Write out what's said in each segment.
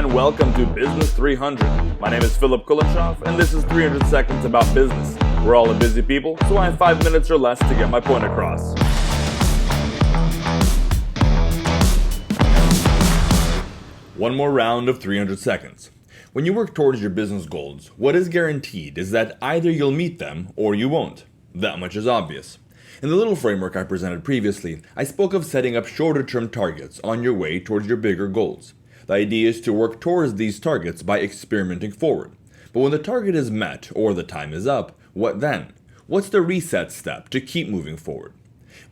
and welcome to Business 300. My name is Philip Kulenshoff, and this is 300 Seconds About Business. We're all a busy people, so I have 5 minutes or less to get my point across. One more round of 300 seconds. When you work towards your business goals, what is guaranteed is that either you'll meet them or you won't. That much is obvious. In the little framework I presented previously, I spoke of setting up shorter-term targets on your way towards your bigger goals. The idea is to work towards these targets by experimenting forward. But when the target is met or the time is up, what then? What's the reset step to keep moving forward?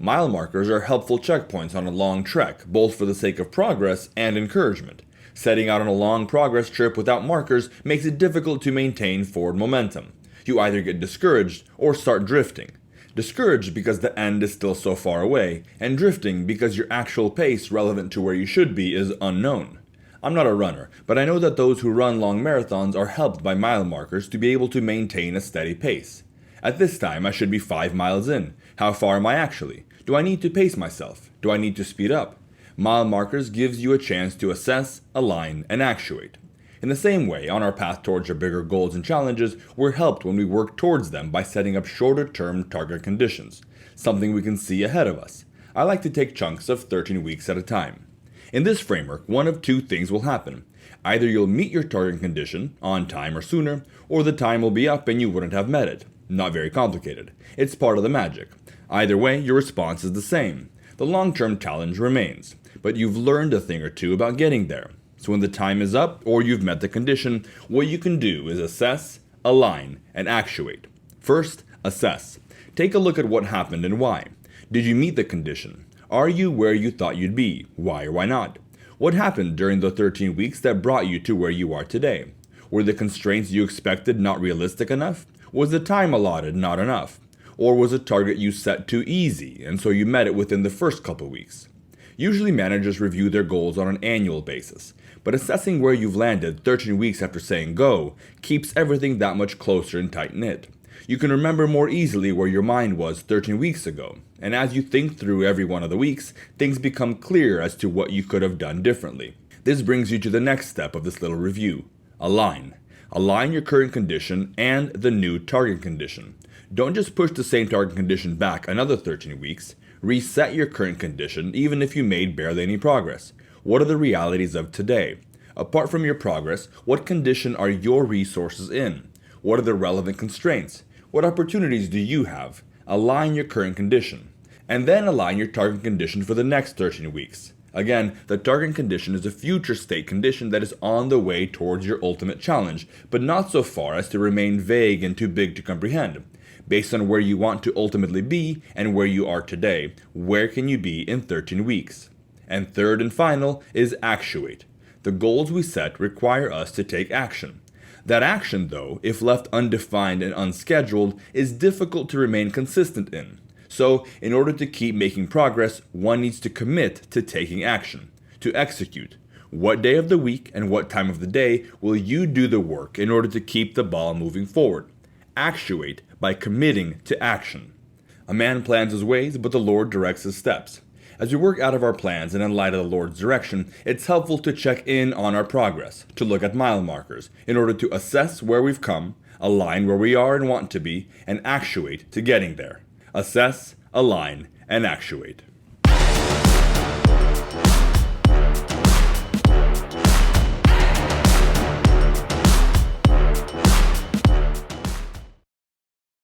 Mile markers are helpful checkpoints on a long trek, both for the sake of progress and encouragement. Setting out on a long progress trip without markers makes it difficult to maintain forward momentum. You either get discouraged or start drifting. Discouraged because the end is still so far away, and drifting because your actual pace relevant to where you should be is unknown. I'm not a runner, but I know that those who run long marathons are helped by mile markers to be able to maintain a steady pace. At this time, I should be 5 miles in. How far am I actually? Do I need to pace myself? Do I need to speed up? Mile markers gives you a chance to assess, align, and actuate. In the same way, on our path towards our bigger goals and challenges, we're helped when we work towards them by setting up shorter-term target conditions, something we can see ahead of us. I like to take chunks of 13 weeks at a time. In this framework, one of two things will happen. Either you'll meet your target condition, on time or sooner, or the time will be up and you wouldn't have met it. Not very complicated. It's part of the magic. Either way, your response is the same. The long-term challenge remains, but you've learned a thing or two about getting there. So when the time is up or you've met the condition, what you can do is assess, align, and actuate. First, assess. Take a look at what happened and why. Did you meet the condition? Are you where you thought you'd be? Why or why not? What happened during the 13 weeks that brought you to where you are today? Were the constraints you expected not realistic enough? Was the time allotted not enough? Or was a target you set too easy, and so you met it within the first couple weeks? Usually managers review their goals on an annual basis, but assessing where you've landed 13 weeks after saying go keeps everything that much closer and tight-knit. You can remember more easily where your mind was 13 weeks ago, and as you think through every one of the weeks, things become clear as to what you could have done differently. This brings you to the next step of this little review. Align. Align your current condition and the new target condition. Don't just push the same target condition back another 13 weeks. Reset your current condition even if you made barely any progress. What are the realities of today? Apart from your progress, what condition are your resources in? What are the relevant constraints? What opportunities do you have? Align your current condition. And then align your target condition for the next 13 weeks. Again, the target condition is a future state condition that is on the way towards your ultimate challenge, but not so far as to remain vague and too big to comprehend. Based on where you want to ultimately be and where you are today, where can you be in 13 weeks? And third and final is actuate. The goals we set require us to take action. That action, though, if left undefined and unscheduled, is difficult to remain consistent in. So, in order to keep making progress, one needs to commit to taking action, to execute. What day of the week and what time of the day will you do the work in order to keep the ball moving forward? Actuate by committing to action. A man plans his ways, but the Lord directs his steps. As we work out of our plans and in light of the Lord's direction, it's helpful to check in on our progress, to look at mile markers, in order to assess where we've come, align where we are and want to be, and actuate to getting there. Assess, align, and actuate.